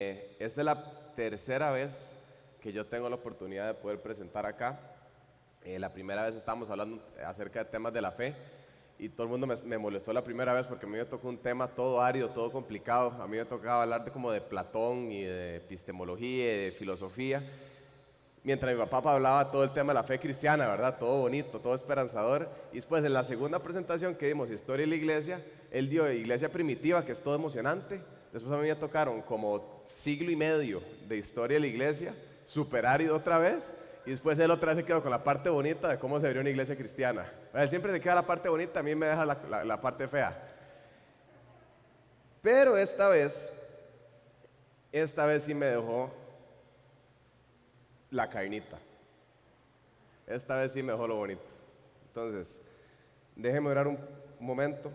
Esta es la tercera vez que yo tengo la oportunidad de poder presentar acá. La primera vez estábamos hablando acerca de temas de la fe y todo el mundo me molestó la primera vez porque a mí me tocó un tema todo árido, todo complicado. A mí me tocaba hablar como de Platón y de epistemología y de filosofía, mientras mi papá hablaba todo el tema de la fe cristiana, ¿verdad? Todo bonito, todo esperanzador. Y después en la segunda presentación que dimos, Historia de la Iglesia, él dio Iglesia Primitiva, que es todo emocionante. Después a mí me tocaron como siglo y medio de Historia de la Iglesia, super árido otra vez. Y después él otra vez se quedó con la parte bonita de cómo se abrió una iglesia cristiana. Él siempre se queda la parte bonita, a mí me deja la parte fea. Pero esta vez sí me dejó la carnita. Esta vez sí me dejó lo bonito. Entonces, déjeme orar un momento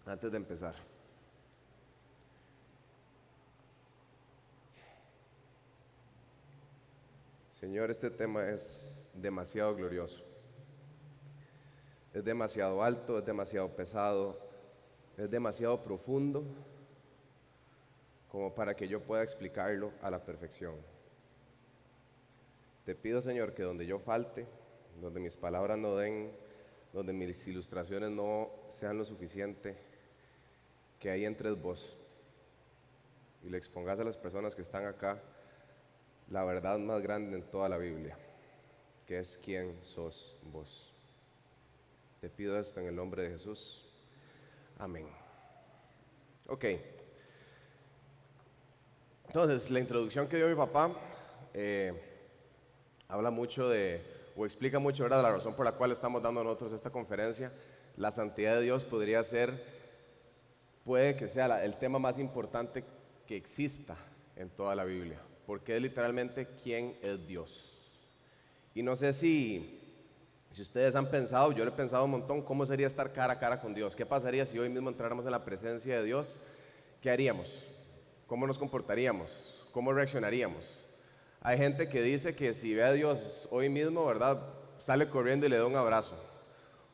antes de empezar. Señor, este tema es demasiado glorioso. Es demasiado alto, es demasiado pesado, es demasiado profundo como para que yo pueda explicarlo a la perfección. Te pido, Señor, que donde yo falte, donde mis palabras no den, donde mis ilustraciones no sean lo suficiente, que ahí entres vos y le expongas a las personas que están acá la verdad más grande en toda la Biblia, que es quién sos vos. Te pido esto en el nombre de Jesús. Amén. Ok. Entonces, la introducción que dio mi papá habla mucho o explica mucho, ¿verdad?, la razón por la cual estamos dando nosotros esta conferencia. La santidad de Dios puede que sea el tema más importante que exista en toda la Biblia, porque es literalmente quién es Dios. Y no sé si ustedes han pensado, yo lo he pensado un montón, cómo sería estar cara a cara con Dios. ¿Qué pasaría si hoy mismo entráramos en la presencia de Dios? ¿Qué haríamos? ¿Cómo nos comportaríamos? ¿Cómo reaccionaríamos? Hay gente que dice que si ve a Dios hoy mismo, ¿verdad?, sale corriendo y le da un abrazo.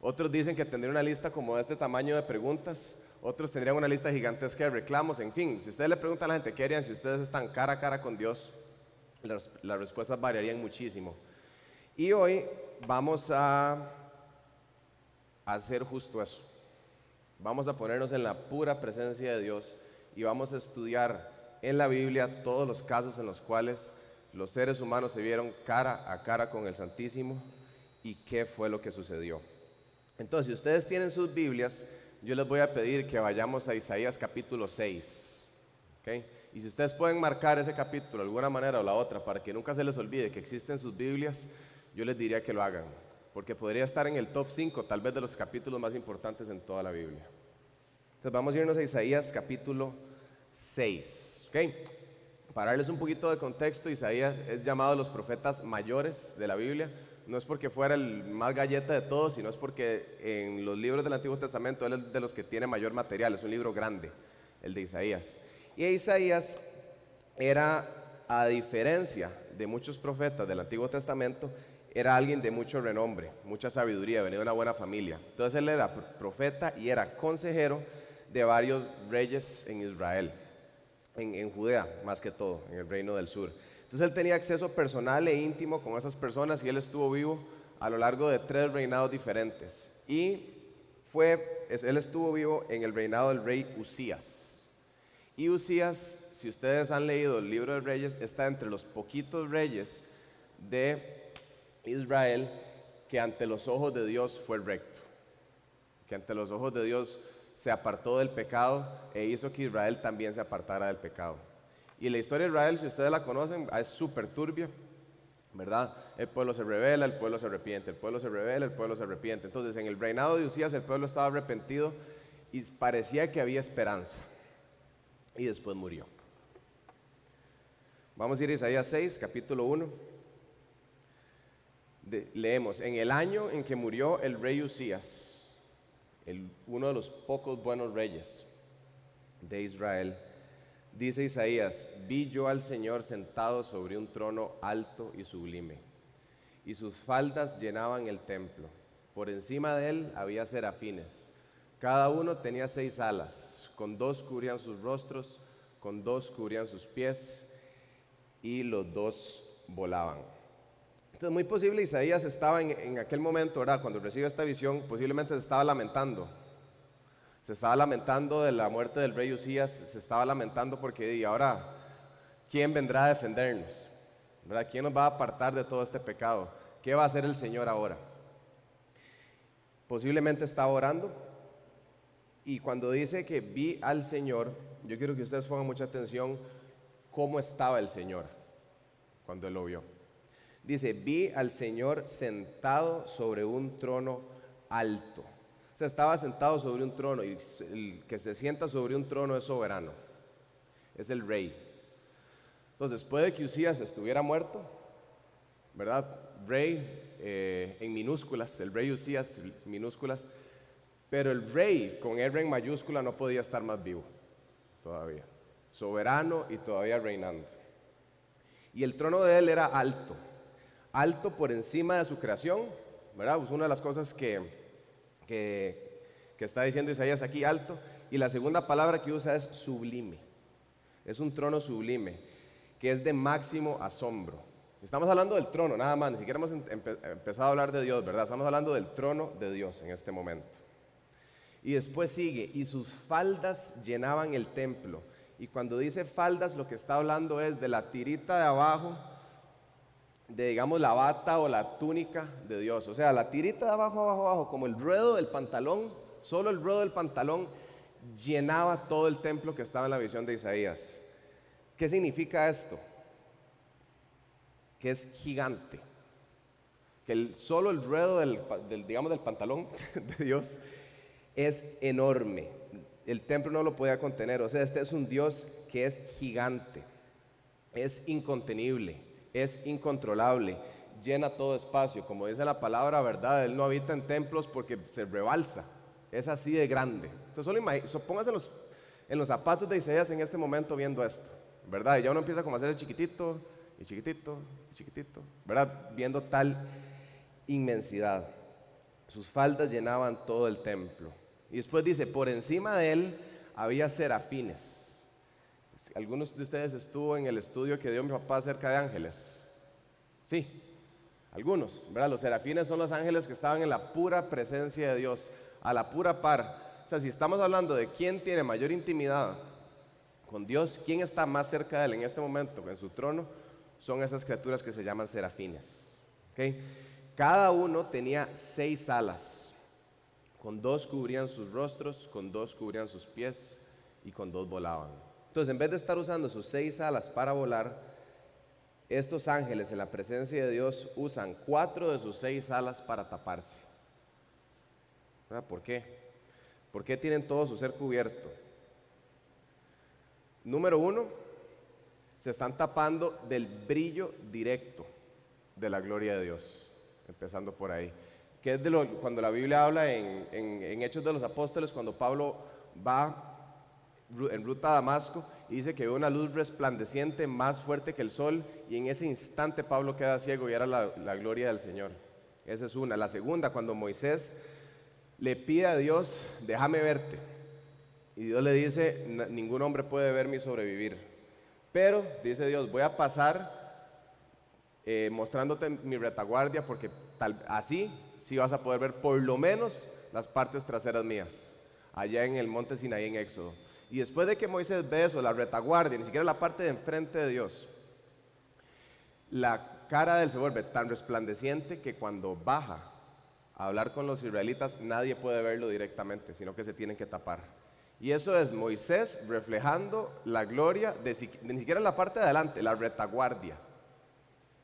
Otros dicen que tendría una lista como de este tamaño de preguntas. Otros tendrían una lista gigantesca de reclamos. En fin, si ustedes le preguntan a la gente qué harían si ustedes están cara a cara con Dios, las respuestas variarían muchísimo. Y hoy vamos a hacer justo eso. Vamos a ponernos en la pura presencia de Dios y vamos a estudiar en la Biblia todos los casos en los cuales los seres humanos se vieron cara a cara con el Santísimo y qué fue lo que sucedió. Entonces, si ustedes tienen sus Biblias, yo les voy a pedir que vayamos a Isaías capítulo 6. ¿Okay? Y si ustedes pueden marcar ese capítulo de alguna manera o la otra para que nunca se les olvide que existen sus Biblias, yo les diría que lo hagan, porque podría estar en el top 5 tal vez de los capítulos más importantes en toda la Biblia. Entonces vamos a irnos a Isaías capítulo 6. ¿Okay? Para darles un poquito de contexto, Isaías es llamado de los profetas mayores de la Biblia. No es porque fuera el más galleta de todos, sino es porque en los libros del Antiguo Testamento él es de los que tiene mayor material. Es un libro grande, el de Isaías. Y Isaías era, a diferencia de muchos profetas del Antiguo Testamento, era alguien de mucho renombre, mucha sabiduría, venía de una buena familia. Entonces él era profeta y era consejero de varios reyes en Israel, en Judea más que todo, en el reino del sur. Entonces él tenía acceso personal e íntimo con esas personas y él estuvo vivo a lo largo de 3 reinados diferentes. Y él estuvo vivo en el reinado del rey Usías. Y Usías, si ustedes han leído el libro de Reyes, está entre los poquitos reyes de Israel que ante los ojos de Dios fue recto, que ante los ojos de Dios se apartó del pecado e hizo que Israel también se apartara del pecado. Y la historia de Israel, si ustedes la conocen, es súper turbia, ¿verdad? El pueblo se rebela, el pueblo se arrepiente, el pueblo se rebela, el pueblo se arrepiente. Entonces en el reinado de Usías el pueblo estaba arrepentido y parecía que había esperanza, y después murió. Vamos a ir a Isaías 6, capítulo 1. Leemos: en el año en que murió el rey Usías, uno de los pocos buenos reyes de Israel, dice Isaías: vi yo al Señor sentado sobre un trono alto y sublime, y sus faldas llenaban el templo. Por encima de él había serafines, cada uno tenía 6 alas, con 2 cubrían sus rostros, con 2 cubrían sus pies y los 2 volaban. Entonces, muy posible Isaías estaba en aquel momento, ¿verdad? Cuando recibe esta visión, posiblemente se estaba lamentando. Se estaba lamentando de la muerte del rey Usías, se estaba lamentando porque, y ahora, ¿quién vendrá a defendernos? ¿Verdad? ¿Quién nos va a apartar de todo este pecado? ¿Qué va a hacer el Señor ahora? Posiblemente estaba orando, y cuando dice que vi al Señor, yo quiero que ustedes pongan mucha atención cómo estaba el Señor cuando él lo vio. Dice, vi al Señor sentado sobre un trono alto. O sea, estaba sentado sobre un trono, y el que se sienta sobre un trono es soberano, es el rey. Entonces, puede que Usías estuviera muerto, ¿verdad? Rey en minúsculas, el rey Usías minúsculas, pero el rey con R en mayúscula no podía estar más vivo todavía, soberano y todavía reinando. Y el trono de él era alto, alto por encima de su creación, ¿verdad? Es una de las cosas que está diciendo Isaías aquí, alto. Y la segunda palabra que usa es sublime. Es un trono sublime, que es de máximo asombro. Estamos hablando del trono, nada más, ni siquiera hemos empezado a hablar de Dios, ¿verdad? Estamos hablando del trono de Dios en este momento. Y después sigue, y sus faldas llenaban el templo. Y cuando dice faldas, lo que está hablando es de la tirita de abajo, de, digamos, la bata o la túnica de Dios. O sea, la tirita de abajo, abajo, abajo, como el ruedo del pantalón, solo el ruedo del pantalón llenaba todo el templo que estaba en la visión de Isaías. ¿Qué significa esto? Que es gigante. Que solo el ruedo digamos, del pantalón de Dios es enorme. El templo no lo podía contener. O sea, este es un Dios que es gigante, es incontenible, es incontrolable, llena todo espacio. Como dice la palabra, ¿verdad? Él no habita en templos porque se rebalsa, es así de grande. Entonces, póngase en los zapatos de Isaías en este momento viendo esto, ¿verdad? Y ya uno empieza como a hacer el chiquitito, y chiquitito, y chiquitito, ¿verdad? Viendo tal inmensidad. Sus faldas llenaban todo el templo. Y después dice, por encima de él había serafines. ¿Algunos de ustedes estuvo en el estudio que dio mi papá acerca de ángeles? Sí, algunos, ¿verdad? Los serafines son los ángeles que estaban en la pura presencia de Dios, a la pura par. O sea, si estamos hablando de quién tiene mayor intimidad con Dios, quién está más cerca de él en este momento, en su trono, son esas criaturas que se llaman serafines. ¿Okay? Cada uno tenía 6 alas, con 2 cubrían sus rostros, con 2 cubrían sus pies y con 2 volaban. Entonces, en vez de estar usando sus 6 alas para volar, estos ángeles en la presencia de Dios usan 4 de sus 6 alas para taparse. ¿Por qué? ¿Por qué tienen todo su ser cubierto? Número 1, se están tapando del brillo directo de la gloria de Dios, empezando por ahí. Que es cuando la Biblia habla en Hechos de los Apóstoles, cuando Pablo va en ruta a Damasco y dice que ve una luz resplandeciente más fuerte que el sol, y en ese instante Pablo queda ciego y era la gloria del Señor. Esa es una. La segunda, cuando Moisés le pide a Dios, déjame verte, y Dios le dice, ningún hombre puede verme y sobrevivir, pero dice Dios, voy a pasar mostrándote mi retaguardia, porque así sí vas a poder ver por lo menos las partes traseras mías, allá en el monte Sinaí en Éxodo. Y después de que Moisés ve eso, la retaguardia, ni siquiera la parte de enfrente de Dios, la cara de él se vuelve tan resplandeciente que cuando baja a hablar con los israelitas, nadie puede verlo directamente, sino que se tienen que tapar. Y eso es Moisés reflejando la gloria ni siquiera la parte de adelante, la retaguardia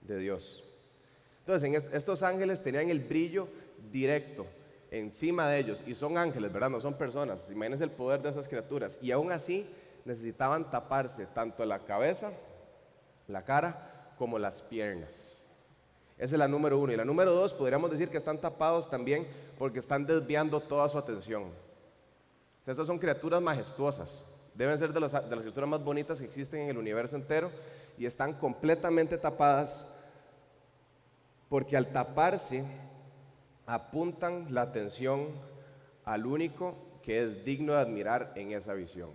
de Dios. Entonces, estos ángeles tenían el brillo directo encima de ellos, y son ángeles, ¿verdad? No son personas. Imagínense el poder de esas criaturas, y aún así necesitaban taparse tanto la cabeza, la cara, como las piernas. Esa es la número 1. Y la número 2, podríamos decir que están tapados también porque están desviando toda su atención. O sea, estas son criaturas majestuosas, deben ser de las criaturas más bonitas que existen en el universo entero, y están completamente tapadas porque al taparse apuntan la atención al único que es digno de admirar en esa visión.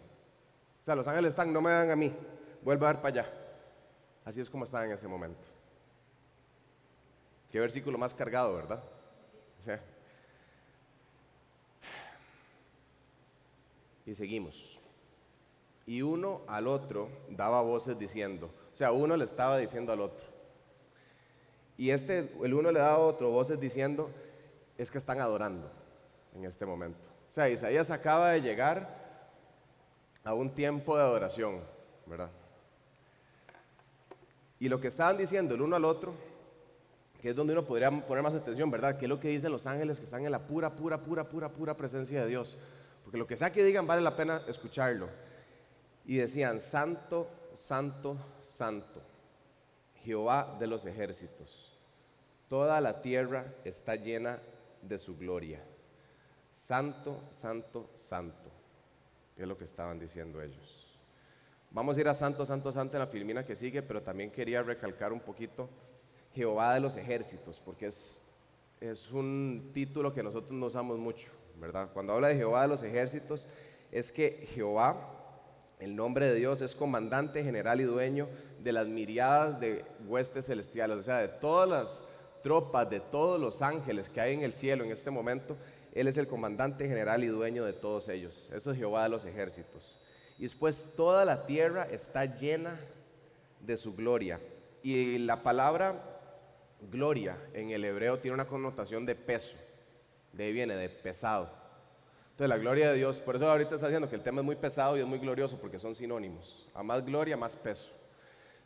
O sea, los ángeles están, no me vean a mí, vuelvo a ver para allá. Así es como estaba en ese momento. Qué versículo más cargado, ¿verdad? Y seguimos. Y uno al otro daba voces diciendo, o sea, uno le estaba diciendo al otro. Y el uno le daba a otro voces diciendo, es que están adorando en este momento. O sea, Isaías acaba de llegar a un tiempo de adoración, ¿verdad? Y lo que estaban diciendo el uno al otro, que es donde uno podría poner más atención, ¿verdad? ¿Qué es lo que dicen los ángeles que están en la pura presencia de Dios? Porque lo que sea que digan vale la pena escucharlo. Y decían, Santo, Santo, Santo, Jehová de los ejércitos, toda la tierra está llena de su gloria. Santo, Santo, Santo, es lo que estaban diciendo ellos. Vamos a ir a Santo, Santo, Santo en la filmina que sigue, pero también quería recalcar un poquito Jehová de los ejércitos, porque es un título que nosotros no usamos mucho, ¿verdad? Cuando habla de Jehová de los ejércitos, es que Jehová, el nombre de Dios, es comandante, general y dueño de las miriadas de huestes celestiales, o sea, de todas las tropas, de todos los ángeles que hay en el cielo en este momento. Él es el comandante, general y dueño de todos ellos. Eso es Jehová de los ejércitos. Y después toda la tierra está llena de su gloria. Y la palabra gloria en el hebreo tiene una connotación de peso. De ahí viene, de pesado. Entonces la gloria de Dios, por eso ahorita está diciendo que el tema es muy pesado y es muy glorioso, porque son sinónimos. A más gloria, más peso.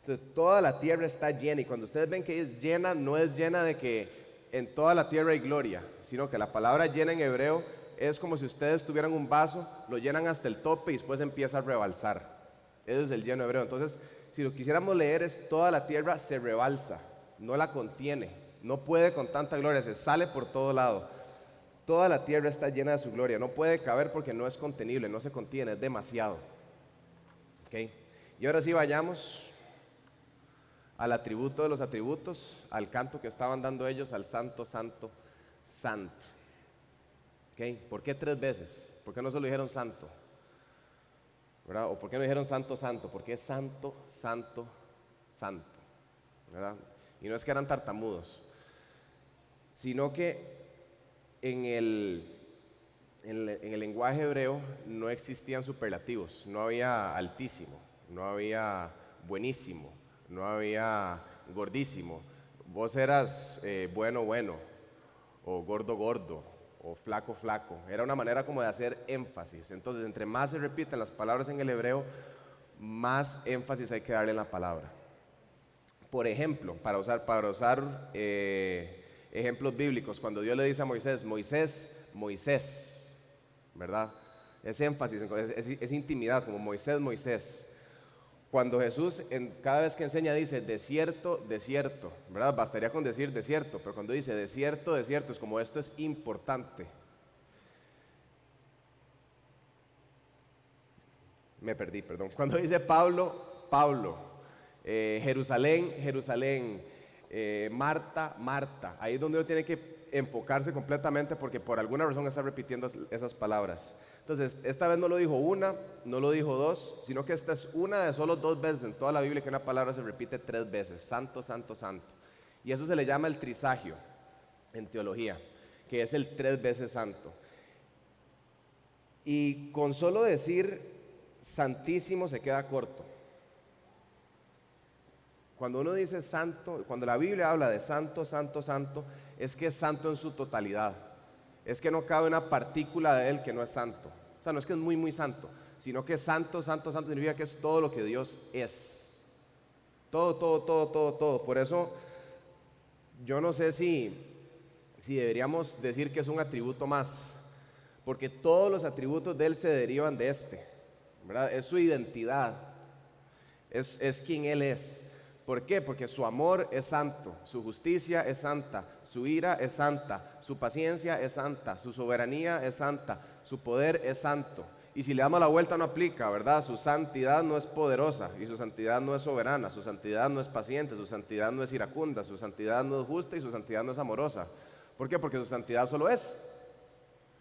Entonces toda la tierra está llena, y cuando ustedes ven que es llena, no es llena de que en toda la tierra hay gloria, sino que la palabra llena en hebreo es como si ustedes tuvieran un vaso, lo llenan hasta el tope y después empieza a rebalsar. Eso es el lleno hebreo. Entonces, si lo quisiéramos leer, es toda la tierra se rebalsa, no la contiene, no puede con tanta gloria, se sale por todo lado. Toda la tierra está llena de su gloria, no puede caber porque no es contenible, no se contiene, es demasiado. ¿Okay? Y ahora sí vayamos al atributo de los atributos, al canto que estaban dando ellos, al Santo, Santo, Santo. ¿Okay? ¿Por qué 3 veces? ¿Por qué no solo dijeron Santo? ¿Verdad? ¿O por qué no dijeron Santo, Santo? Porque es Santo, Santo, Santo, ¿verdad? Y no es que eran tartamudos, sino que en el lenguaje hebreo no existían superlativos, no había altísimo, no había buenísimo, no había gordísimo. Vos eras bueno, bueno, o gordo, gordo, o flaco, flaco. Era una manera como de hacer énfasis. Entonces, entre más se repiten las palabras en el hebreo, más énfasis hay que darle en la palabra. Por ejemplo, para usar ejemplos bíblicos, cuando Dios le dice a Moisés, Moisés, Moisés, ¿verdad? Es énfasis, es intimidad, como Moisés, Moisés. Cuando Jesús cada vez que enseña dice desierto, desierto, ¿verdad? Bastaría con decir desierto, pero cuando dice desierto, desierto, es como esto es importante. Me perdí, perdón. Cuando dice Pablo, Pablo, Jerusalén, Jerusalén, Marta, Marta, ahí es donde uno tiene que enfocarse completamente porque por alguna razón está repitiendo esas palabras. Entonces, esta vez no lo dijo una, no lo dijo dos, sino que esta es una de solo 2 veces en toda la Biblia que una palabra se repite 3 veces, Santo, Santo, Santo. Y eso se le llama el trisagio en teología, que es el 3 veces santo. Y con solo decir santísimo se queda corto. Cuando uno dice santo, cuando la Biblia habla de santo, santo, santo, es que es santo en su totalidad. Es que no cabe una partícula de él que no es santo. O sea, no es que es muy, muy santo, sino que santo, santo, santo significa que es todo lo que Dios es. Todo, todo, todo, todo, todo. Por eso, yo no sé si deberíamos decir que es un atributo más, porque todos los atributos de él se derivan de este, ¿verdad? Es su identidad, es quien él es. ¿Por qué? Porque su amor es santo, su justicia es santa, su ira es santa, su paciencia es santa, su soberanía es santa, su poder es santo. Y si le damos la vuelta no aplica, ¿verdad? Su santidad no es poderosa y su santidad no es soberana, su santidad no es paciente, su santidad no es iracunda, su santidad no es justa y su santidad no es amorosa. ¿Por qué? Porque su santidad solo es,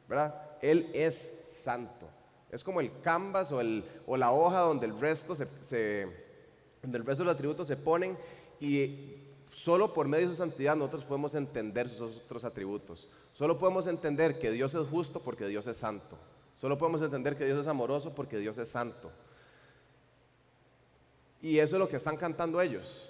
¿verdad? Él es santo. Es como el canvas o la hoja donde el resto donde el resto de los atributos se ponen, y solo por medio de su santidad nosotros podemos entender sus otros atributos. Solo podemos entender que Dios es justo porque Dios es santo. Solo podemos entender que Dios es amoroso porque Dios es santo. Y eso es lo que están cantando ellos,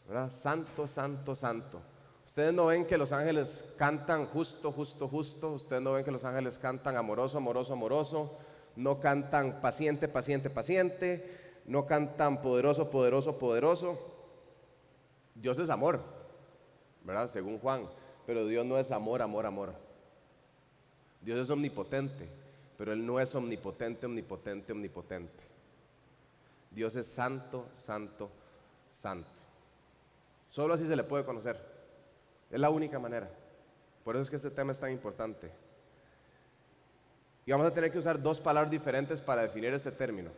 ¿verdad? Santo, santo, santo. Ustedes no ven que los ángeles cantan justo, justo, justo. Ustedes no ven que los ángeles cantan amoroso, amoroso, amoroso. No cantan paciente, paciente, paciente. No cantan poderoso, poderoso, poderoso. Dios es amor, ¿verdad? Según Juan. Pero Dios no es amor, amor, amor. Dios es omnipotente, pero Él no es omnipotente, omnipotente, omnipotente. Dios es santo, santo, santo. Solo así se le puede conocer. Es la única manera. Por eso es que este tema es tan importante. Y vamos a tener que usar dos palabras diferentes para definir este término,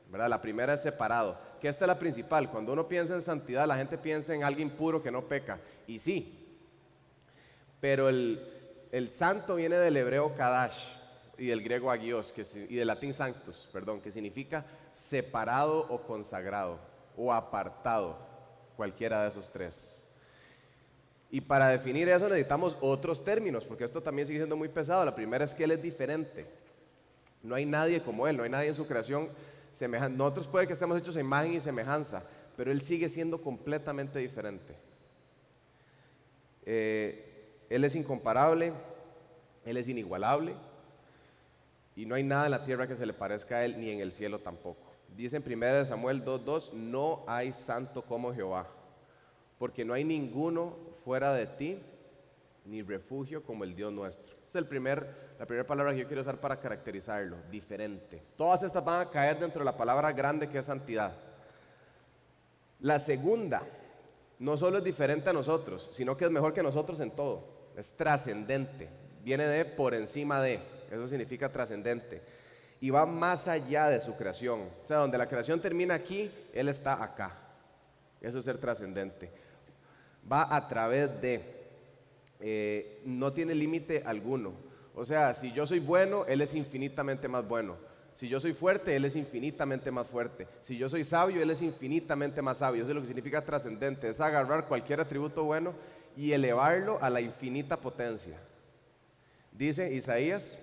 ¿verdad? La primera es separado, que esta es la principal. Cuando uno piensa en santidad, la gente piensa en alguien puro que no peca. Y sí, pero el santo viene del hebreo kadash y del griego agios, y del latín sanctus, perdón, que significa separado o consagrado o apartado, cualquiera de esos tres. Y para definir eso necesitamos otros términos, porque esto también sigue siendo muy pesado. La primera es que Él es diferente. No hay nadie como Él, no hay nadie en su creación semejante. Nosotros puede que estemos hechos a imagen y semejanza, pero Él sigue siendo completamente diferente. Él es incomparable, Él es inigualable, y no hay nada en la tierra que se le parezca a Él, ni en el cielo tampoco. Dice en 1 Samuel 2:2, no hay santo como Jehová, porque no hay ninguno fuera de ti, ni refugio como el Dios nuestro. Es la primera palabra que yo quiero usar para caracterizarlo, diferente. Todas estas van a caer dentro de la palabra grande que es santidad. La segunda, no solo es diferente a nosotros, sino que es mejor que nosotros en todo. Es trascendente, viene de por encima de, eso significa trascendente. Y va más allá de su creación. O sea, donde la creación termina aquí, Él está acá. Eso es ser trascendente. Va a través de, no tiene límite alguno. O sea, si yo soy bueno, Él es infinitamente más bueno. Si yo soy fuerte, Él es infinitamente más fuerte. Si yo soy sabio, Él es infinitamente más sabio. Eso es lo que significa trascendente. Es agarrar cualquier atributo bueno y elevarlo a la infinita potencia. Dice Isaías,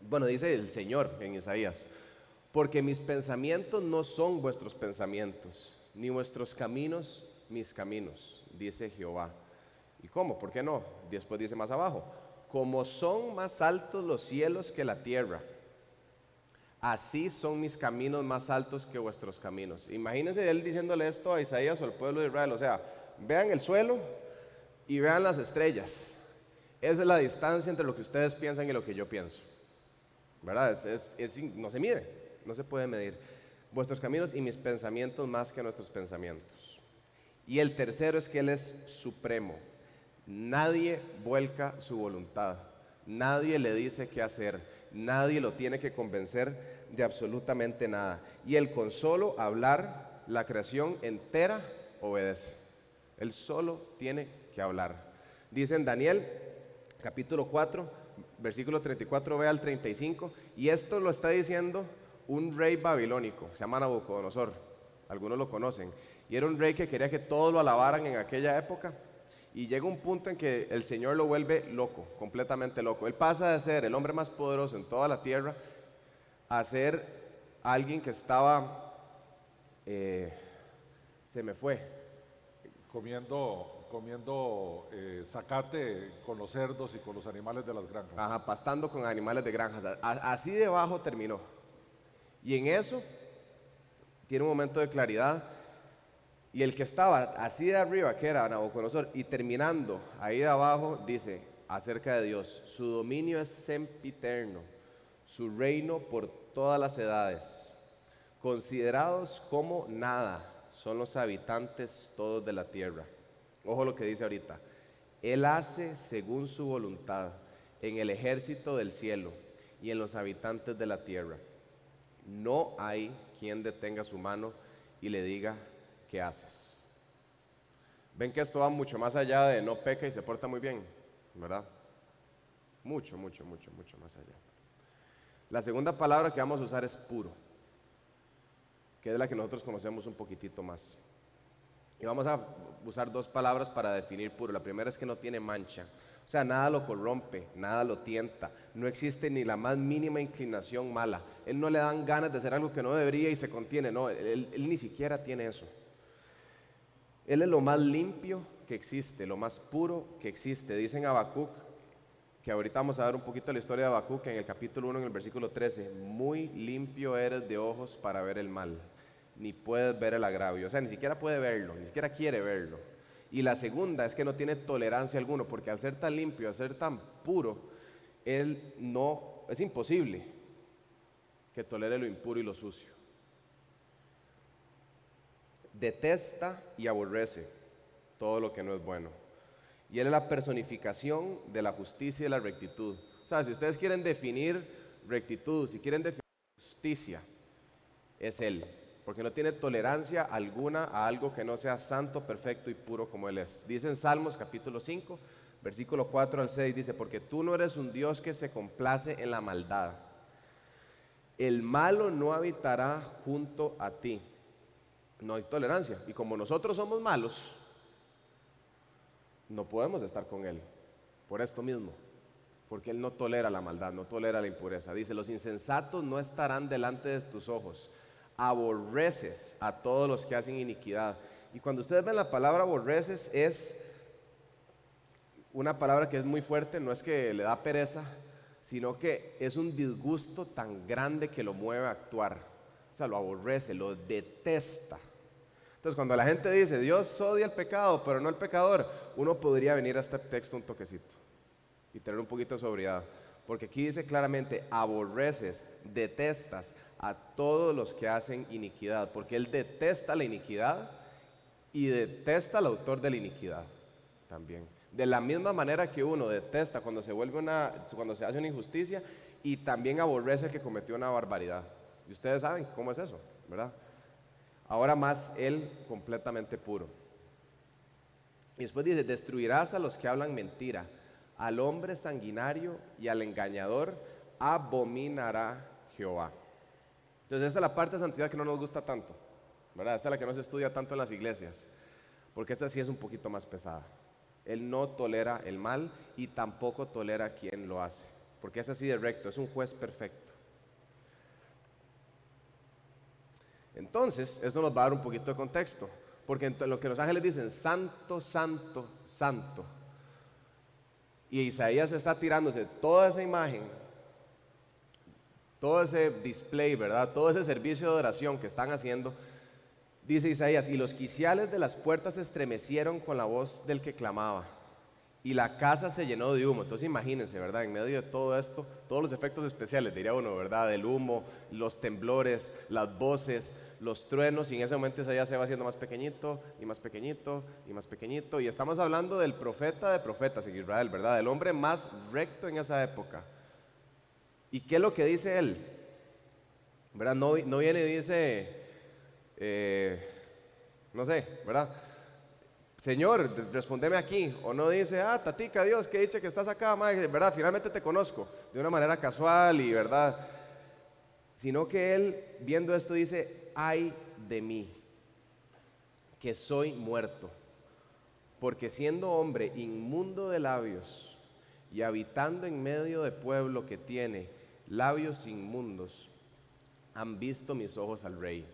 bueno, dice el Señor en Isaías, porque mis pensamientos no son vuestros pensamientos, ni vuestros caminos mis caminos, dice Jehová. ¿Y cómo? ¿Por qué no? Después dice más abajo, como son más altos los cielos que la tierra, así son mis caminos más altos que vuestros caminos. Imagínense él diciéndole esto a Isaías o al pueblo de Israel. O sea, vean el suelo y vean las estrellas. Esa es la distancia entre lo que ustedes piensan y lo que yo pienso, ¿verdad? No se mide, no se puede medir. Vuestros caminos y mis pensamientos más que nuestros pensamientos. Y el tercero es que Él es supremo. Nadie vuelca su voluntad, nadie le dice qué hacer, nadie lo tiene que convencer de absolutamente nada. Y Él con solo hablar, la creación entera obedece. Él solo tiene que hablar. Dice en Daniel, capítulo 4, versículo 34b al 35, y esto lo está diciendo un rey babilónico, se llama Nabucodonosor, algunos lo conocen, y era un rey que quería que todos lo alabaran en aquella época. Y llega un punto en que el Señor lo vuelve loco, completamente loco. Él pasa de ser el hombre más poderoso en toda la tierra a ser alguien que estaba, se me fue. Comiendo zacate con los cerdos y con los animales de las granjas. Ajá, pastando con animales de granjas. Así debajo terminó. Y en eso tiene un momento de claridad. Y el que estaba así de arriba, que era Nabucodonosor, y terminando ahí de abajo, dice acerca de Dios: su dominio es sempiterno, su reino por todas las edades. Considerados como nada son los habitantes todos de la tierra. Ojo lo que dice ahorita: Él hace según su voluntad en el ejército del cielo y en los habitantes de la tierra. No hay quien detenga su mano y le diga: ¿qué haces? Ven que esto va mucho más allá de no peca y se porta muy bien, ¿verdad? Mucho, mucho, mucho, mucho más allá. La segunda palabra que vamos a usar es puro, que es la que nosotros conocemos un poquitito más. Y vamos a usar dos palabras para definir puro. La primera es que no tiene mancha. O sea, nada lo corrompe, nada lo tienta. No existe ni la más mínima inclinación mala. Él no le dan ganas de hacer algo que no debería y se contiene. No, él ni siquiera tiene eso. Él es lo más limpio que existe, lo más puro que existe. Dice en Habacuc, que ahorita vamos a ver un poquito de la historia de Habacuc, en el capítulo 1, en el versículo 13. Muy limpio eres de ojos para ver el mal, ni puedes ver el agravio. O sea, ni siquiera puede verlo, ni siquiera quiere verlo. Y la segunda es que no tiene tolerancia alguna, porque al ser tan limpio, al ser tan puro, él no, es imposible que tolere lo impuro y lo sucio. Detesta y aborrece todo lo que no es bueno. Y él es la personificación de la justicia y la rectitud. O sea, si ustedes quieren definir rectitud, si quieren definir justicia, es él. Porque no tiene tolerancia alguna a algo que no sea santo, perfecto y puro como él es. Dice en Salmos capítulo 5, versículo 4 al 6, dice: porque tú no eres un Dios que se complace en la maldad. El malo no habitará junto a ti. No hay tolerancia. Y como nosotros somos malos, no podemos estar con él. Por esto mismo. Porque él no tolera la maldad, no tolera la impureza. Dice: los insensatos no estarán delante de tus ojos. Aborreces a todos los que hacen iniquidad. Y cuando ustedes ven la palabra aborreces, es una palabra que es muy fuerte, no es que le da pereza, sino que es un disgusto tan grande que lo mueve a actuar. O sea, lo aborrece, lo detesta. Entonces, cuando la gente dice Dios odia el pecado, pero no el pecador, uno podría venir a este texto un toquecito y tener un poquito de sobriedad. Porque aquí dice claramente: aborreces, detestas a todos los que hacen iniquidad. Porque él detesta la iniquidad y detesta al autor de la iniquidad también. De la misma manera que uno detesta cuando cuando se hace una injusticia, y también aborrece al que cometió una barbaridad. Y ustedes saben cómo es eso, ¿verdad? Ahora más él completamente puro. Y después dice: destruirás a los que hablan mentira. Al hombre sanguinario y al engañador abominará Jehová. Entonces esta es la parte de santidad que no nos gusta tanto, ¿verdad? Esta es la que no se estudia tanto en las iglesias, porque esta sí es un poquito más pesada. Él no tolera el mal y tampoco tolera a quien lo hace, porque es así de recto, es un juez perfecto. Entonces, eso nos va a dar un poquito de contexto, porque en lo que los ángeles dicen: santo, santo, santo, y Isaías está tirándose toda esa imagen, todo ese display, ¿verdad? Todo ese servicio de oración que están haciendo. Dice Isaías: y los quiciales de las puertas se estremecieron con la voz del que clamaba, y la casa se llenó de humo. Entonces imagínense, ¿verdad? En medio de todo esto, todos los efectos especiales, diría uno, ¿verdad? El humo, los temblores, las voces, los truenos, y en ese momento Isaías se va haciendo más pequeñito, y más pequeñito, y más pequeñito. Y estamos hablando del profeta de profetas en Israel, ¿verdad? El hombre más recto en esa época. ¿Y qué es lo que dice él? ¿Verdad? No viene y dice, no sé, ¿verdad? Señor, respóndeme aquí. O no dice: tatica Dios, que dicha que estás acá, madre, ¿verdad? Finalmente te conozco. De una manera casual y, ¿verdad? Sino que él, viendo esto, dice: ay de mí, que soy muerto, porque siendo hombre inmundo de labios y habitando en medio de pueblo que tiene labios inmundos, han visto mis ojos al Rey,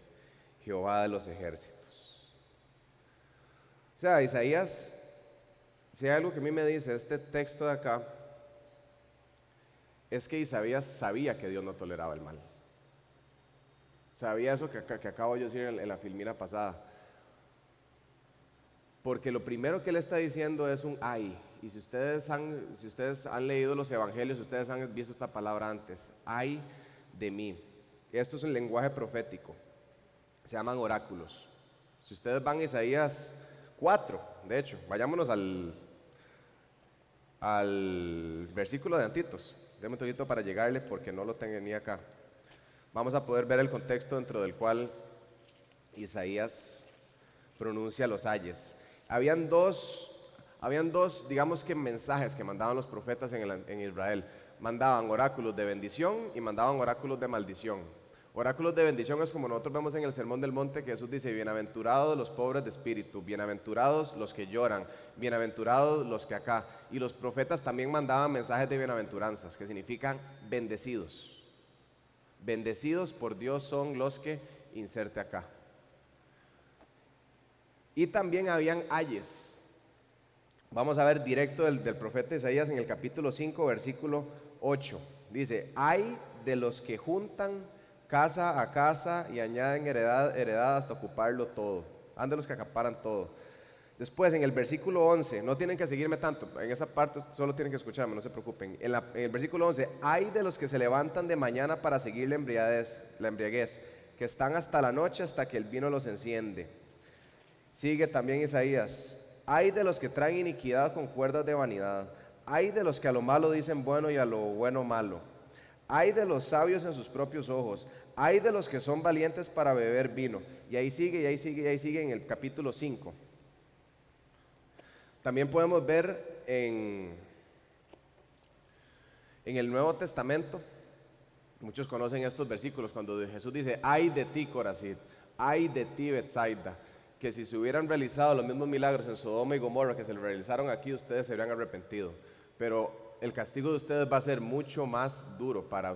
Jehová de los ejércitos. O sea, Isaías, si hay algo que a mí me dice este texto de acá, es que Isaías sabía que Dios no toleraba el mal. Sabía eso que acabo de decir en la filmina pasada. Porque lo primero que él está diciendo es un ay. Y si ustedes han leído los evangelios, ustedes han visto esta palabra antes: ay de mí. Esto es un lenguaje profético, se llaman oráculos. Si ustedes van a Isaías 4, de hecho, vayámonos al versículo de antitos. Déme un poquito para llegarle, porque no lo tenía acá. Vamos a poder ver el contexto dentro del cual Isaías pronuncia los ayes. Habían dos, digamos que mensajes que mandaban los profetas en Israel. mandaban oráculos de bendición y mandaban oráculos de maldición. Oráculos de bendición es como nosotros vemos en el Sermón del Monte, que Jesús dice: bienaventurados los pobres de espíritu, bienaventurados los que lloran, bienaventurados los que acá. Y los profetas también mandaban mensajes de bienaventuranzas, que significan bendecidos. Bendecidos por Dios son los que, inserte acá. Y también habían ayes. Vamos a ver directo del profeta Isaías en el capítulo 5, versículo 8. Dice: ay de los que juntan casa a casa y añaden heredad hasta ocuparlo todo. Han de los que acaparan todo. Después en el versículo 11, no tienen que seguirme tanto, en esa parte solo tienen que escucharme, no se preocupen. En el versículo 11, hay de los que se levantan de mañana para seguir la embriaguez, que están hasta la noche hasta que el vino los enciende. Sigue también Isaías: hay de los que traen iniquidad con cuerdas de vanidad, hay de los que a lo malo dicen bueno y a lo bueno malo. Hay de los sabios en sus propios ojos, hay de los que son valientes para beber vino. Y ahí sigue, y ahí sigue, y ahí sigue en el capítulo 5. También podemos ver en el Nuevo Testamento, muchos conocen estos versículos, cuando Jesús dice: ay de ti, Corazín, ay de ti, Betsaida, que si se hubieran realizado los mismos milagros en Sodoma y Gomorra que se realizaron aquí, ustedes se habrían arrepentido. Pero el castigo de ustedes va a ser mucho más duro para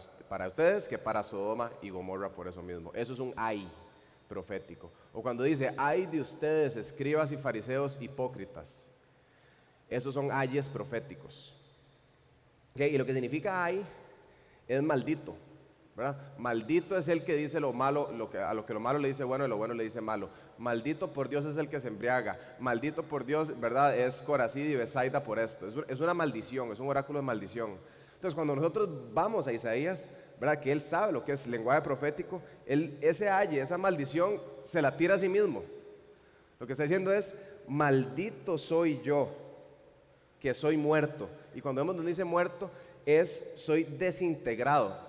ustedes que para Sodoma y Gomorra por eso mismo. Eso es un ay profético. O cuando dice: ay de ustedes, escribas y fariseos hipócritas. Esos son ayes proféticos. ¿Okay? Y lo que significa ay es maldito, ¿verdad? Maldito es el que dice lo malo, a lo que lo malo le dice bueno y lo bueno le dice malo. Maldito por Dios es el que se embriaga. Maldito por Dios, ¿verdad? Es Corazín y Betsaida por esto. Es una maldición, es un oráculo de maldición. Entonces, cuando nosotros vamos a Isaías, ¿verdad? Que él sabe lo que es lenguaje profético, ese aye, esa maldición, se la tira a sí mismo. Lo que está diciendo es: maldito soy yo, que soy muerto. Y cuando vemos donde dice muerto, soy desintegrado.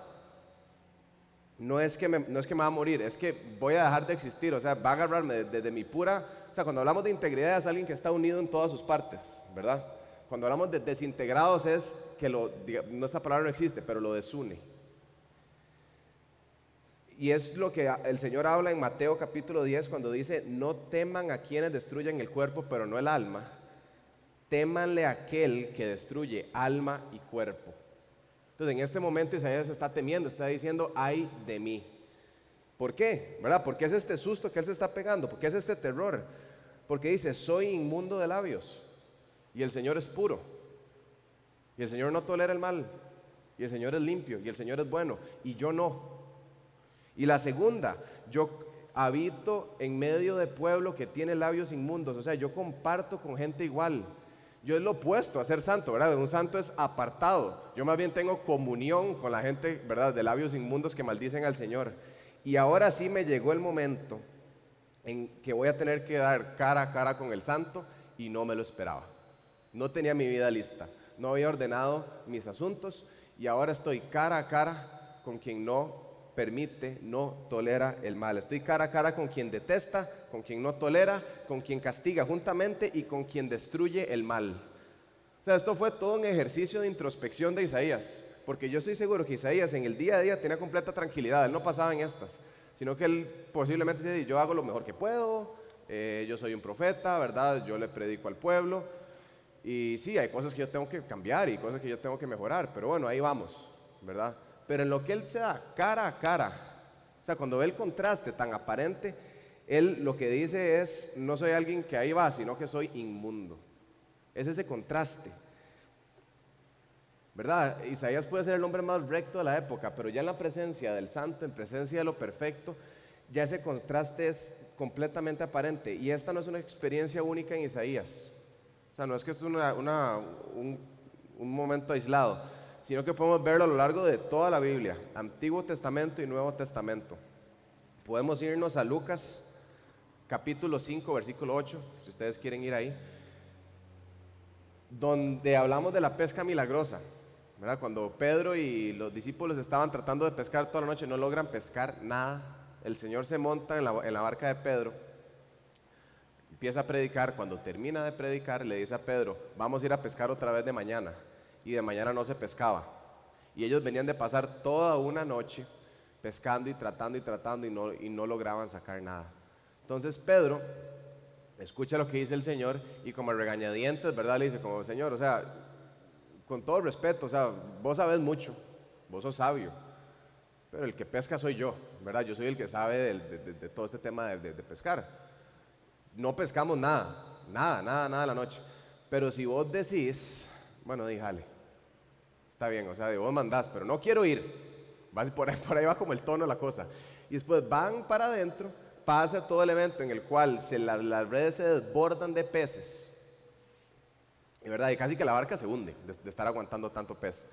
No es que me va a morir, es que voy a dejar de existir. O sea, va a agarrarme desde mi pura... O sea, cuando hablamos de integridad es alguien que está unido en todas sus partes, ¿verdad? Cuando hablamos de desintegrados es que no, esta palabra no existe, pero lo desune. Y es lo que el Señor habla en Mateo capítulo 10 cuando dice: no teman a quienes destruyen el cuerpo, pero no el alma. Témanle a aquel que destruye alma y cuerpo. Entonces, en este momento Isaías está temiendo, está diciendo: ay de mí. ¿Por qué? ¿Verdad? ¿Por qué es este susto que él se está pegando? ¿Por qué es este terror? Porque dice: soy inmundo de labios y el Señor es puro. Y el Señor no tolera el mal. Y el Señor es limpio y el Señor es bueno y yo no. Y la segunda: yo habito en medio de pueblo que tiene labios inmundos. O sea, yo comparto con gente igual. Yo es lo opuesto a ser santo, ¿verdad? Un santo es apartado. Yo más bien tengo comunión con la gente, ¿verdad? De labios inmundos que maldicen al Señor. Y ahora sí me llegó el momento en que voy a tener que dar cara a cara con el santo, y no me lo esperaba. No tenía mi vida lista, no había ordenado mis asuntos, y ahora estoy cara a cara con quien no permite, no tolera el mal. Estoy cara a cara con quien detesta, con quien no tolera, con quien castiga juntamente y con quien destruye el mal. O sea, esto fue todo un ejercicio de introspección de Isaías, porque yo estoy seguro que Isaías en el día a día tenía completa tranquilidad. Él no pasaba en estas, sino que él posiblemente decía: yo hago lo mejor que puedo, yo soy un profeta, ¿verdad? Yo le predico al pueblo, y sí, hay cosas que yo tengo que cambiar y cosas que yo tengo que mejorar, pero bueno, ahí vamos, ¿verdad? Pero en lo que él se da cara a cara, o sea, cuando ve el contraste tan aparente, él lo que dice es: no soy alguien que ahí va, sino que soy inmundo. Es ese contraste, ¿verdad? Isaías puede ser el hombre más recto de la época, pero ya en la presencia del santo, en presencia de lo perfecto, ya ese contraste es completamente aparente. Y esta no es una experiencia única en Isaías. O sea, no es que esto es un momento aislado, sino que podemos verlo a lo largo de toda la Biblia, Antiguo Testamento y Nuevo Testamento. Podemos irnos a Lucas capítulo 5, versículo 8, si ustedes quieren ir ahí, donde hablamos de la pesca milagrosa, ¿verdad? Cuando Pedro y los discípulos estaban tratando de pescar toda la noche, no logran pescar nada. El Señor se monta en la barca de Pedro, empieza a predicar. Cuando termina de predicar, le dice a Pedro: vamos a ir a pescar otra vez de mañana. Y de mañana no se pescaba. Y ellos venían de pasar toda una noche pescando y tratando y no lograban sacar nada. Entonces Pedro escucha lo que dice el Señor y como regañadientes, ¿verdad? Le dice como, Señor, o sea, con todo respeto, o sea, vos sabes mucho, vos sos sabio, pero el que pesca soy yo, ¿verdad? Yo soy el que sabe de todo este tema de pescar. No pescamos nada la noche. Pero si vos decís, bueno, díjale, está bien, o sea, de vos mandás, pero no quiero ir. Por ahí va como el tono de la cosa. Y después van para adentro, pasa todo el evento en el cual las redes se desbordan de peces. Y verdad, y casi que la barca se hunde de estar aguantando tanto pez.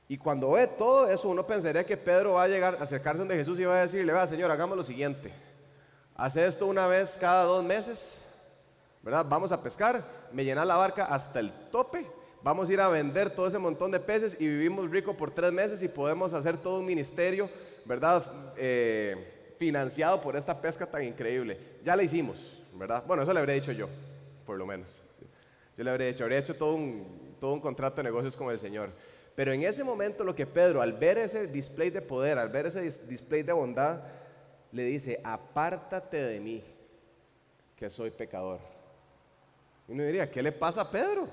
Y cuando ve todo eso, uno pensaría que Pedro va a llegar a acercarse donde Jesús y va a decirle, vea, Señor, hagamos lo siguiente. Hace esto una vez cada 2 meses, ¿verdad? Vamos a pescar, me llena la barca hasta el tope, vamos a ir a vender todo ese montón de peces y vivimos rico por 3 meses y podemos hacer todo un ministerio, ¿verdad? Financiado por esta pesca tan increíble. Ya la hicimos, ¿verdad? Bueno, eso le habría dicho yo, por lo menos. Yo le habría hecho todo un contrato de negocios con el Señor. Pero en ese momento lo que Pedro, al ver ese display de poder, al ver ese display de bondad, le dice, apártate de mí, que soy pecador. Y uno diría, ¿qué le pasa a Pedro?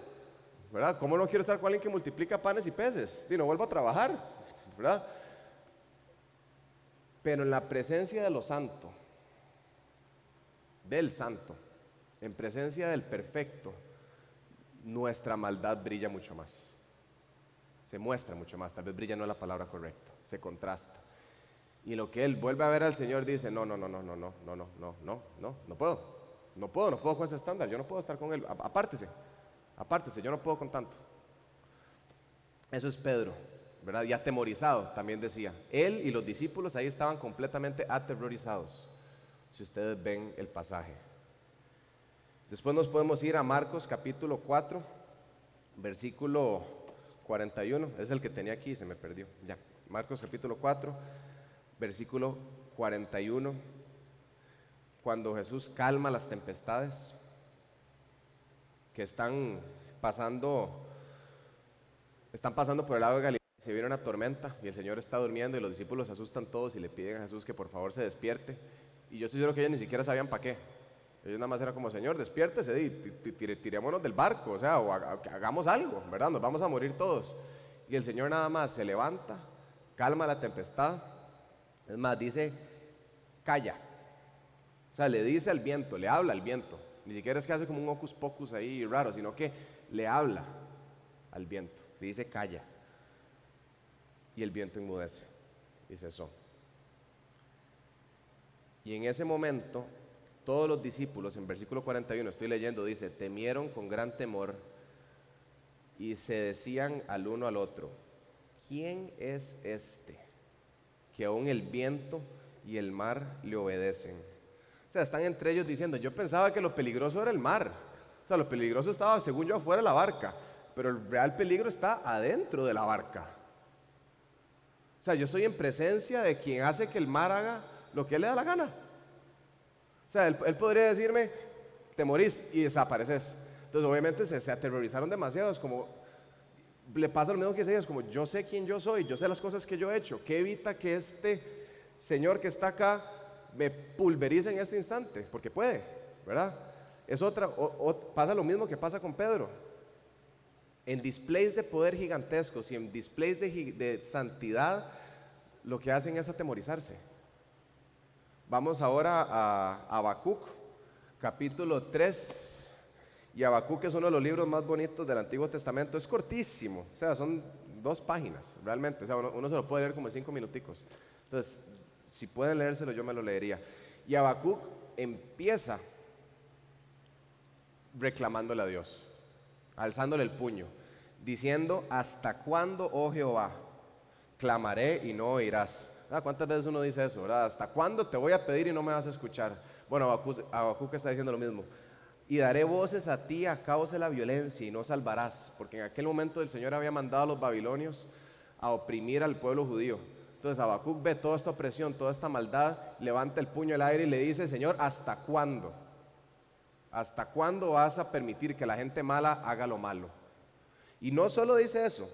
¿Verdad? ¿Cómo no quiero estar con alguien que multiplica panes y peces? Y no vuelvo a trabajar, ¿verdad? Pero en la presencia de lo santo, del santo, en presencia del perfecto, nuestra maldad brilla mucho más. Se muestra mucho más, tal vez brilla no es la palabra correcta, se contrasta. Y lo que él vuelve a ver al Señor dice, no puedo con ese estándar, yo no puedo estar con él, apártese, yo no puedo con tanto. Eso es Pedro, ¿verdad? Y atemorizado, también decía. Él y los discípulos ahí estaban completamente aterrorizados, si ustedes ven el pasaje. Después nos podemos ir a Marcos capítulo 4, versículo 41, es el que tenía aquí, se me perdió, ya. Marcos capítulo 4, versículo 41, cuando Jesús calma las tempestades que están pasando por el lago de Galilea. Se viene una tormenta y el Señor está durmiendo y los discípulos se asustan todos y le piden a Jesús que por favor se despierte. Y yo estoy seguro que ellos ni siquiera sabían para qué. Ellos nada más eran como, Señor, despiértese y tirémonos del barco, o sea, hagamos algo, ¿verdad? Nos vamos a morir todos. Y el Señor nada más se levanta, calma la tempestad. Es más, dice, calla. O sea, le dice al viento, le habla al viento. Ni siquiera es que hace como un hocus pocus ahí raro, sino que le habla al viento. Le dice, calla. Y el viento enmudece y cesó. Y en ese momento, todos los discípulos, en versículo 41, estoy leyendo, dice, temieron con gran temor y se decían al uno al otro, ¿quién es este que aún el viento y el mar le obedecen? O sea, están entre ellos diciendo, yo pensaba que lo peligroso era el mar. O sea, lo peligroso estaba, según yo, afuera de la barca, pero el real peligro está adentro de la barca. O sea, yo estoy en presencia de quien hace que el mar haga lo que él le da la gana. O sea, él podría decirme, te morís y desapareces. Entonces, obviamente, se aterrorizaron demasiado. Es como, le pasa lo mismo que ellos, como, yo sé quién yo soy, yo sé las cosas que yo he hecho. ¿Qué evita que este Señor que está acá me pulverice en este instante? Porque puede, ¿verdad? Es pasa lo mismo que pasa con Pedro. En displays de poder gigantescos y en displays de santidad, lo que hacen es atemorizarse. Vamos ahora a Habacuc, capítulo 3. Y Habacuc es uno de los libros más bonitos del Antiguo Testamento. Es cortísimo, o sea, son 2 páginas, realmente. O sea, uno se lo puede leer como en 5 minuticos. Entonces, si pueden leérselo, yo me lo leería. Y Habacuc empieza reclamándole a Dios, alzándole el puño, diciendo, ¿hasta cuándo, oh Jehová, clamaré y no oirás? ¿Cuántas veces uno dice eso, verdad? ¿Hasta cuándo te voy a pedir y no me vas a escuchar? Bueno, Habacuc está diciendo lo mismo. Y daré voces a ti a causa de la violencia y no salvarás, porque en aquel momento el Señor había mandado a los babilonios a oprimir al pueblo judío. Entonces Habacuc ve toda esta opresión, toda esta maldad, levanta el puño al aire y le dice, Señor, ¿hasta cuándo? ¿Hasta cuándo vas a permitir que la gente mala haga lo malo? Y no solo dice eso,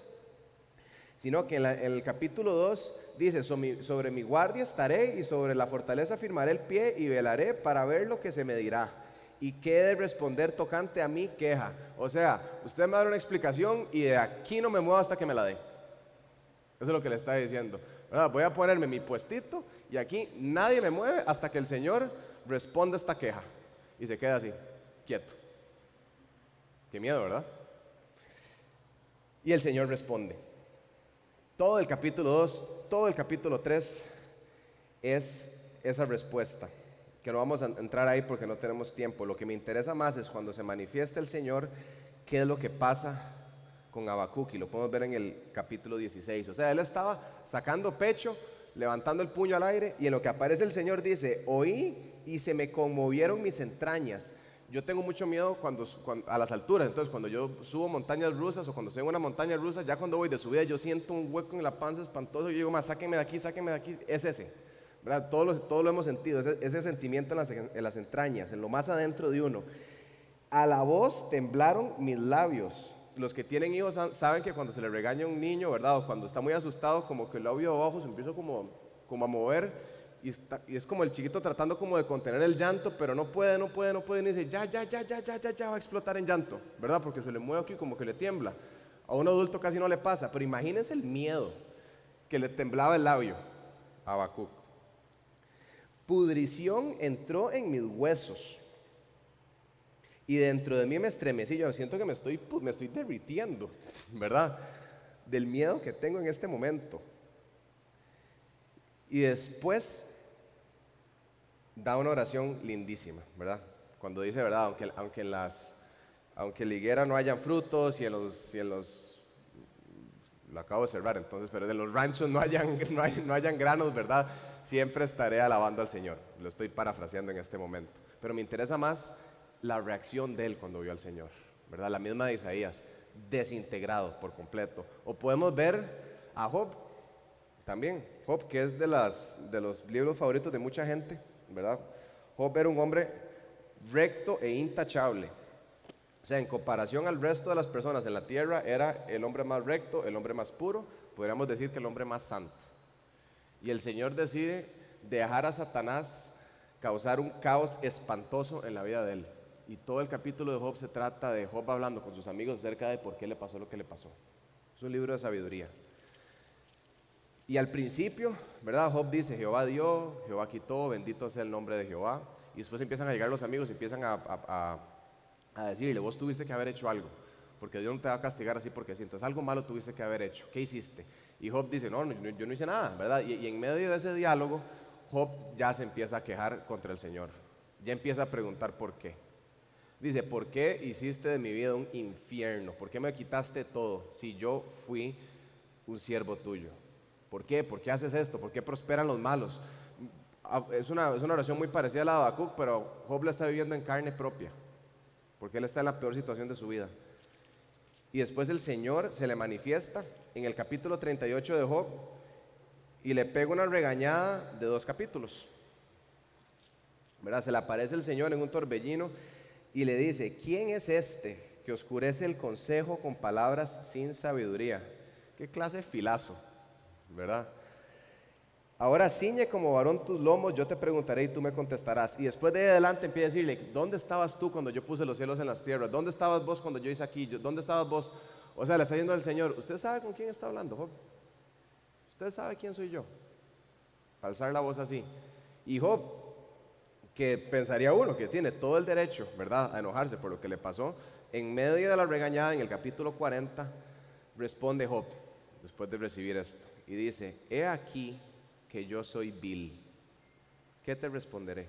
sino que en el capítulo 2 dice, sobre mi guardia estaré y sobre la fortaleza firmaré el pie y velaré para ver lo que se me dirá y qué he de responder tocante a mi queja. O sea, usted me va a dar una explicación y de aquí no me muevo hasta que me la dé. Eso es lo que le está diciendo, ¿verdad? Voy a ponerme mi puestito y aquí nadie me mueve hasta que el Señor responda esta queja. Y se queda así, quieto. Qué miedo, ¿verdad? Y el Señor responde. Todo el capítulo 2, todo el capítulo 3 es esa respuesta, que no vamos a entrar ahí porque no tenemos tiempo. Lo que me interesa más es cuando se manifiesta el Señor, qué es lo que pasa con Habacuc, y lo podemos ver en el capítulo 16. O sea, él estaba sacando pecho, levantando el puño al aire, y en lo que aparece el Señor dice, oí y se me conmovieron mis entrañas. Yo tengo mucho miedo a las alturas, entonces cuando yo subo montañas rusas o cuando estoy en una montaña rusa, ya cuando voy de subida yo siento un hueco en la panza espantoso y yo digo, más sáquenme de aquí, es ese, ¿verdad? Todos lo hemos sentido, ese sentimiento en las entrañas, en lo más adentro de uno. A la voz temblaron mis labios. Los que tienen hijos saben que cuando se le regaña a un niño, ¿verdad? O cuando está muy asustado, como que el labio abajo se empieza como a mover. Y es como el chiquito tratando como de contener el llanto, pero no puede, y dice, ya, va a explotar en llanto, ¿verdad? Porque se le mueve aquí como que le tiembla. A un adulto casi no le pasa, pero imagínense el miedo que le temblaba el labio a Habacuc. Pudrición entró en mis huesos y dentro de mí me estremecí. Yo siento que me estoy derritiendo, ¿verdad? Del miedo que tengo en este momento. Y después da una oración lindísima, ¿verdad? Cuando dice, ¿verdad? Aunque en la higuera no hayan frutos y en los lo acabo de cerrar entonces, pero en los ranchos no hayan granos, ¿verdad? Siempre estaré alabando al Señor. Lo estoy parafraseando en este momento. Pero me interesa más la reacción de él cuando vio al Señor, ¿verdad? La misma de Isaías, desintegrado por completo. O podemos ver a Job también. Job, que es de los libros favoritos de mucha gente, ¿verdad? Job era un hombre recto e intachable. O sea, en comparación al resto de las personas en la tierra, era el hombre más recto, el hombre más puro, podríamos decir que el hombre más santo. Y el Señor decide dejar a Satanás causar un caos espantoso en la vida de él. Y todo el capítulo de Job se trata de Job hablando con sus amigos acerca de por qué le pasó lo que le pasó. Es un libro de sabiduría. Y al principio, ¿verdad? Job dice, Jehová dio, Jehová quitó, bendito sea el nombre de Jehová. Y después empiezan a llegar los amigos y empiezan a decirle, vos tuviste que haber hecho algo, porque Dios no te va a castigar así porque sí. Entonces algo malo tuviste que haber hecho. ¿Qué hiciste? Y Job dice, no, yo no hice nada, ¿verdad? Y en medio de ese diálogo, Job ya se empieza a quejar contra el Señor. Ya empieza a preguntar por qué. Dice, ¿por qué hiciste de mi vida un infierno? ¿Por qué me quitaste todo si yo fui un siervo tuyo? ¿Por qué? ¿Por qué haces esto? ¿Por qué prosperan los malos? Es una oración muy parecida a la de Habacuc, pero Job la está viviendo en carne propia, porque él está en la peor situación de su vida. Y después el Señor se le manifiesta en el capítulo 38 de Job y le pega una regañada de 2 capítulos, ¿verdad? Se le aparece el Señor en un torbellino y le dice, ¿quién es este que oscurece el consejo con palabras sin sabiduría? ¿Qué clase de filazo, verdad? Ahora ciñe como varón tus lomos, yo te preguntaré y tú me contestarás. Y después de ahí adelante empieza a decirle, ¿dónde estabas tú cuando yo puse los cielos en las tierras? ¿Dónde estabas vos cuando yo hice aquí? ¿Dónde estabas vos? O sea, le está diciendo al Señor, ¿usted sabe con quién está hablando, Job? ¿Usted sabe quién soy yo? Alzar la voz así. Y Job, que pensaría uno que tiene todo el derecho, ¿verdad?, a enojarse por lo que le pasó, en medio de la regañada en el capítulo 40, responde Job, después de recibir esto, y dice, he aquí que yo soy vil, ¿qué te responderé?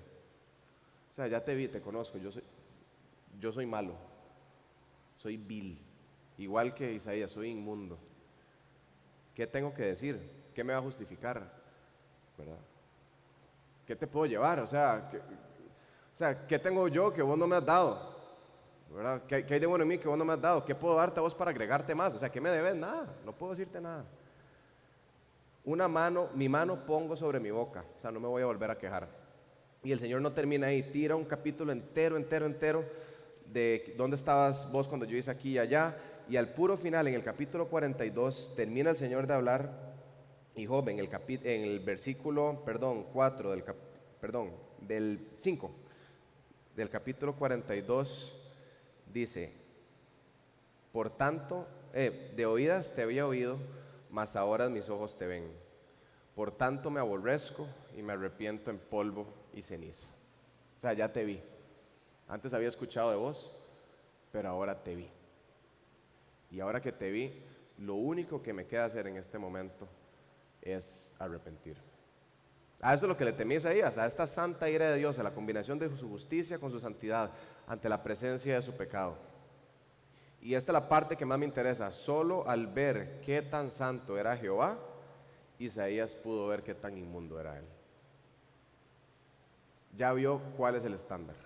O sea, ya te vi, te conozco, yo soy malo, soy vil, igual que Isaías, soy inmundo. ¿Qué tengo que decir? ¿Qué me va a justificar? ¿Verdad? ¿Qué te puedo llevar? O sea, ¿qué tengo yo que vos no me has dado? ¿Verdad? ¿Qué hay de bueno en mí que vos no me has dado? ¿Qué puedo darte a vos para agregarte más? O sea, ¿qué me debes? Nada, no puedo decirte nada. Mi mano pongo sobre mi boca, o sea, no me voy a volver a quejar. Y el Señor no termina ahí, tira un capítulo entero de dónde estabas vos cuando yo hice aquí y allá, y al puro final, en el capítulo 42, termina el Señor de hablar, y Job en el versículo, 4 del 5 del capítulo 42 dice: por tanto, de oídas te había oído, mas ahora mis ojos te ven. Por tanto me aborrezco y me arrepiento en polvo y ceniza. O sea, ya te vi. Antes había escuchado de vos, pero ahora te vi. Y ahora que te vi, lo único que me queda hacer en este momento es arrepentir. A eso es lo que le temía Isaías, a esta santa ira de Dios, a la combinación de su justicia con su santidad ante la presencia de su pecado. Y esta es la parte que más me interesa. Solo al ver qué tan santo era Jehová, Isaías pudo ver qué tan inmundo era él. Ya vio cuál es el estándar.